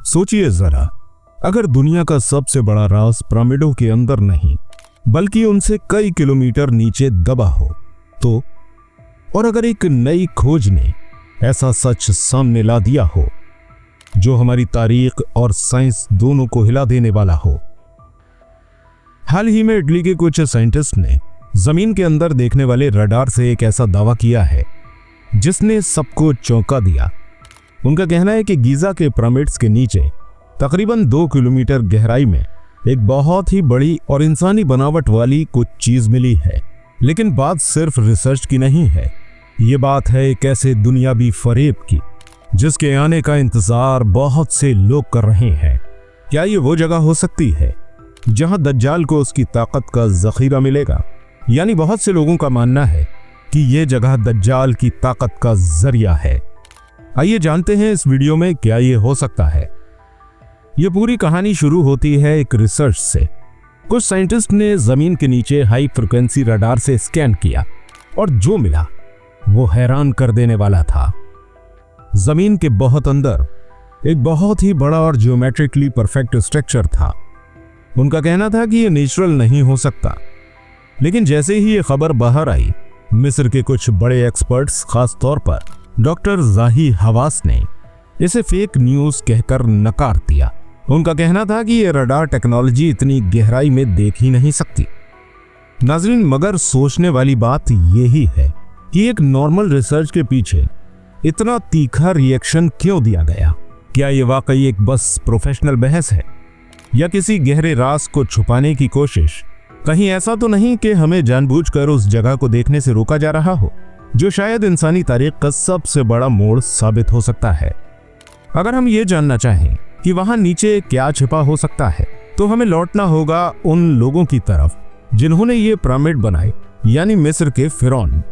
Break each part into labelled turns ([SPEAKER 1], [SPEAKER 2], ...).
[SPEAKER 1] सोचिए जरा, अगर दुनिया का सबसे बड़ा राज पिरामिडों के अंदर नहीं बल्कि उनसे कई किलोमीटर नीचे दबा हो तो, और अगर एक नई खोज ने ऐसा सच सामने ला दिया हो जो हमारी तारीख और साइंस दोनों को हिला देने वाला हो। हाल ही में इटली के कुछ साइंटिस्ट ने जमीन के अंदर देखने वाले रडार से एक ऐसा दावा किया है जिसने सबको चौंका दिया। उनका कहना है कि गीजा के पिरामिड्स के नीचे तकरीबन 2 किलोमीटर गहराई में एक बहुत ही बड़ी और इंसानी बनावट वाली कुछ चीज मिली है। लेकिन बात सिर्फ रिसर्च की नहीं है, ये बात है एक ऐसे दुनियावी फरेब की जिसके आने का इंतजार बहुत से लोग कर रहे हैं। क्या ये वो जगह हो सकती है जहां दज्जाल को उसकी ताकत का जखीरा मिलेगा? यानी बहुत से लोगों का मानना है कि यह जगह दज्जाल की ताकत का जरिया है। आइए जानते हैं इस वीडियो में क्या ये हो सकता है। यह पूरी कहानी शुरू होती है एक रिसर्च से। कुछ साइंटिस्ट ने जमीन के नीचे हाई फ्रिक्वेंसी रडार से स्कैन किया और जो मिला वो हैरान कर देने वाला था। जमीन के बहुत अंदर एक बहुत ही बड़ा और ज्योमेट्रिकली परफेक्ट स्ट्रक्चर था। उनका कहना था कि यह नेचुरल नहीं हो सकता, लेकिन जैसे ही ये खबर बाहर आई, मिस्र के कुछ बड़े एक्सपर्ट्स, खास तौर पर डॉक्टर जाही हवास ने इसे फेक न्यूज कहकर नकार दिया। उनका कहना था कि यह रडार टेक्नोलॉजी इतनी गहराई में देख ही नहीं सकती। नाज़रीन, मगर सोचने वाली बात यही है कि एक नॉर्मल रिसर्च के पीछे इतना तीखा रिएक्शन क्यों दिया गया? क्या यह वाकई एक बस प्रोफेशनल बहस है या किसी गहरे राज को छुपाने की कोशिश? कहीं ऐसा तो नहीं कि हमें जानबूझकर उस जगह को देखने से रोका जा रहा हो जो शायद इंसानी तारीख का सबसे बड़ा मोड़ साबित हो सकता है। अगर हम ये जानना चाहें कि वहां नीचे क्या छिपा हो सकता है तो हमें लौटना होगा उन लोगों की तरफ जिन्होंने ये पिरामिड बनाए, यानी मिस्र के फिरौन।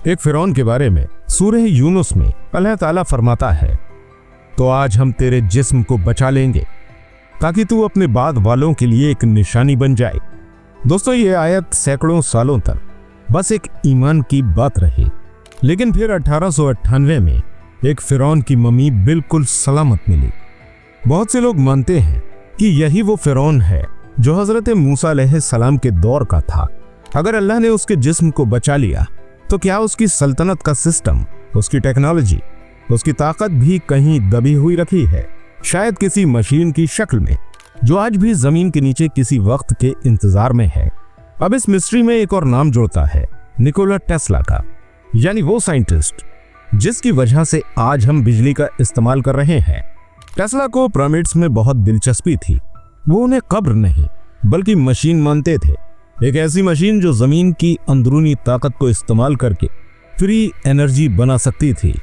[SPEAKER 1] एक फिरौन के बारे में सूरह यूनुस में अल्लाह ताला फरमाता है, तो आज हम तेरे जिस्म को बचा लेंगे ताकि तू अपने बाद वालों के लिए एक निशानी बन जाए। दोस्तों, ये आयत सैकड़ों सालों तक बस एक ईमान की बात रही, लेकिन फिर 1898 में एक फिरौन की मम्मी बिल्कुल सलामत मिली। बहुत से लोग मानते हैं कि यही वो फिरौन है जो हजरत मूसा अलैहिस्सलाम के दौर का था। अगर अल्लाह ने उसके जिस्म को बचा लिया तो क्या उसकी सल्तनत का सिस्टम, उसकी टेक्नोलॉजी, उसकी ताकत भी कहीं दबी हुई रखी है? शायद किसी मशीन की शक्ल में जो आज भी जमीन के नीचे किसी वक्त के इंतजार में है। अब इस मिस्ट्री में एक और नाम जुड़ता है, निकोला टेस्ला का, यानी वो साइंटिस्ट जिसकी वजह से आज हम बिजली का इस्तेमाल कर रहे हैं। टेस्ला को पिरामिड्स में बहुत दिलचस्पी थी। वो उन्हें कब्र नहीं बल्कि मशीन मानते थे, एक ऐसी मशीन जो जमीन की अंदरूनी ताकत को इस्तेमाल करके फ्री एनर्जी बना सकती थी।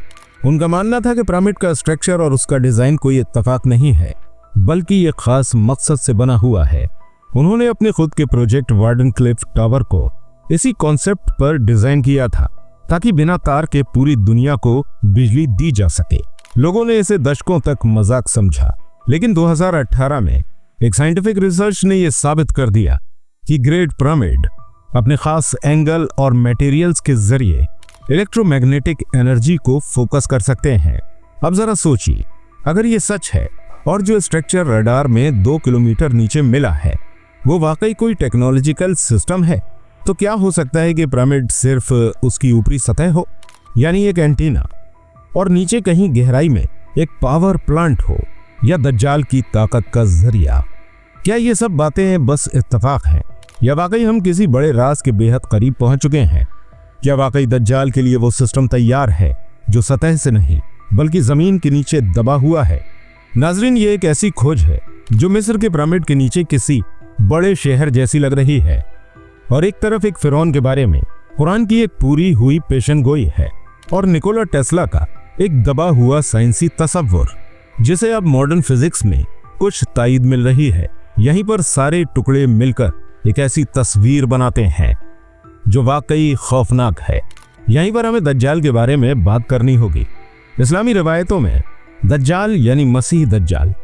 [SPEAKER 1] उनका मानना था कि पिरामिड का स्ट्रक्चर और उसका डिजाइन कोई इत्तेफाक नहीं है बल्कि ये खास मकसद से बना हुआ है। उन्होंने अपने खुद के प्रोजेक्ट वार्डन क्लिफ टावर को इसी कॉन्सेप्ट पर डिजाइन किया था ताकि बिना तार के पूरी दुनिया को बिजली दी जा सके। लोगों ने इसे दशकों तक मजाक समझा, लेकिन 2018 में एक साइंटिफिक रिसर्च ने यह साबित कर दिया कि ग्रेट पिरामिड अपने खास एंगल और मटेरियल्स के जरिए इलेक्ट्रोमैग्नेटिक एनर्जी को फोकस कर सकते हैं। अब जरा सोचिए, अगर ये सच है और जो स्ट्रक्चर रडार में 2 किलोमीटर नीचे मिला है वो वाकई कोई टेक्नोलॉजिकल सिस्टम है, तो क्या हो सकता है कि पिरामिड सिर्फ उसकी ऊपरी सतह हो, यानी एक एंटीना, और नीचे कहीं गहराई में एक पावर प्लांट हो, या दज्जाल की ताकत का जरिया? क्या ये सब बातें बस इत्तेफाक हैं या वाकई हम किसी बड़े राज के बेहद करीब पहुंच चुके हैं? क्या वाकई दज्जाल के लिए वो सिस्टम तैयार है जो सतह से नहीं बल्कि जमीन के नीचे दबा हुआ है? नाजरीन, ये एक ऐसी खोज है जो मिस्र के पिरामिड के नीचे किसी बड़े शहर जैसी लग रही है, और एक तरफ एक फिरौन के बारे में कुरान की एक पूरी हुई पेशन गोई है, और निकोला टेस्ला का एक दबा हुआ साइंसी तसव्वुर जिसे अब मॉडर्न फिजिक्स में कुछ ताईद मिल रही है। यहीं पर सारे टुकड़े मिलकर एक ऐसी तस्वीर बनाते हैं जो वाकई खौफनाक है। यहीं पर हमें दज्जाल के बारे में बात करनी होगी। इस्लामी रिवायतों में दज्जाल यानी मसीह दज्जाल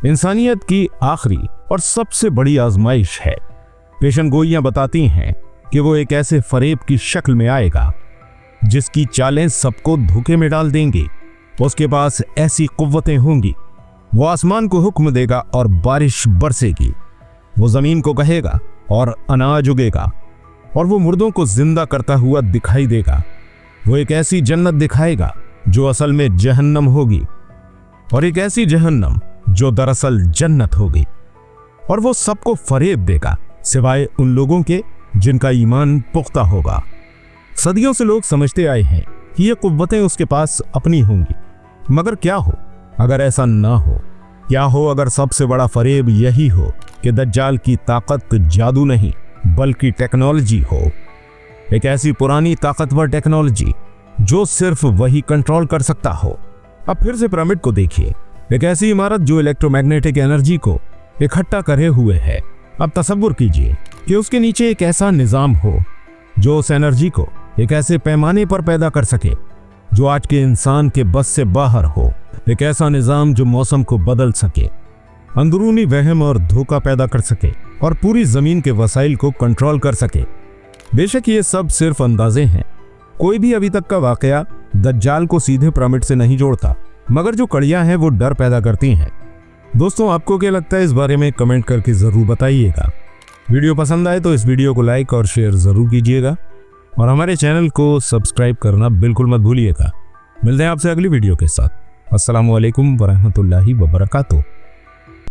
[SPEAKER 1] इंसानियत की आखिरी और सबसे बड़ी आजमाइश है। पेशनगोइयां बताती हैं कि वो एक ऐसे फरेब की शक्ल में आएगा जिसकी चालें सबको धोखे में डाल देंगी। उसके पास ऐसी कुव्वतें होंगी वो आसमान को हुक्म देगा और बारिश बरसेगी। वो जमीन को कहेगा और अनाज उगेगा, और वो मुर्दों को जिंदा करता हुआ दिखाई देगा। वो एक ऐसी जन्नत दिखाएगा जो असल में जहन्नम होगी, और एक ऐसी जहन्नम जो दरअसल जन्नत होगी। और वो सबको फरेब देगा सिवाय उन लोगों के जिनका ईमान पुख्ता होगा। सदियों से लोग समझते आए हैं कि ये कुव्वतें उसके पास अपनी होंगी, मगर क्या हो अगर ऐसा ना हो? क्या हो अगर सबसे बड़ा फरेब यही हो कि दज्जाल की ताकत जादू नहीं बल्कि टेक्नोलॉजी हो, एक ऐसी पुरानी ताकतवर टेक्नोलॉजी जो सिर्फ वही कंट्रोल कर सकता हो। अब फिर से पिरामिड को देखिए, एक ऐसी इमारत जो इलेक्ट्रोमैग्नेटिक एनर्जी को इकट्ठा करे हुए है। अब तसव्वुर कीजिए कि उसके नीचे एक ऐसा निजाम हो जो उस एनर्जी को एक ऐसे पैमाने पर पैदा कर सके जो आज के इंसान के बस से बाहर हो, एक ऐसा निजाम जो मौसम को बदल सके, अंदरूनी वहम और धोखा पैदा कर सके और पूरी जमीन के वसाइल को कंट्रोल कर सके। बेशक ये सब सिर्फ अंदाजे हैं, कोई भी अभी तक का वाकया दज्जाल को सीधे पिरामिड से नहीं जोड़ता, मगर जो कड़ियां हैं वो डर पैदा करती हैं। दोस्तों, आपको क्या लगता है इस बारे में कमेंट करके जरूर बताइएगा। वीडियो पसंद आए तो इस वीडियो को लाइक और शेयर जरूर कीजिएगा, और हमारे चैनल को सब्सक्राइब करना बिल्कुल मत भूलिएगा। मिलते हैं आपसे अगली वीडियो के साथ। अस्सलामु अलैकुम वरहमतुल्लाहि वबरकातुहू।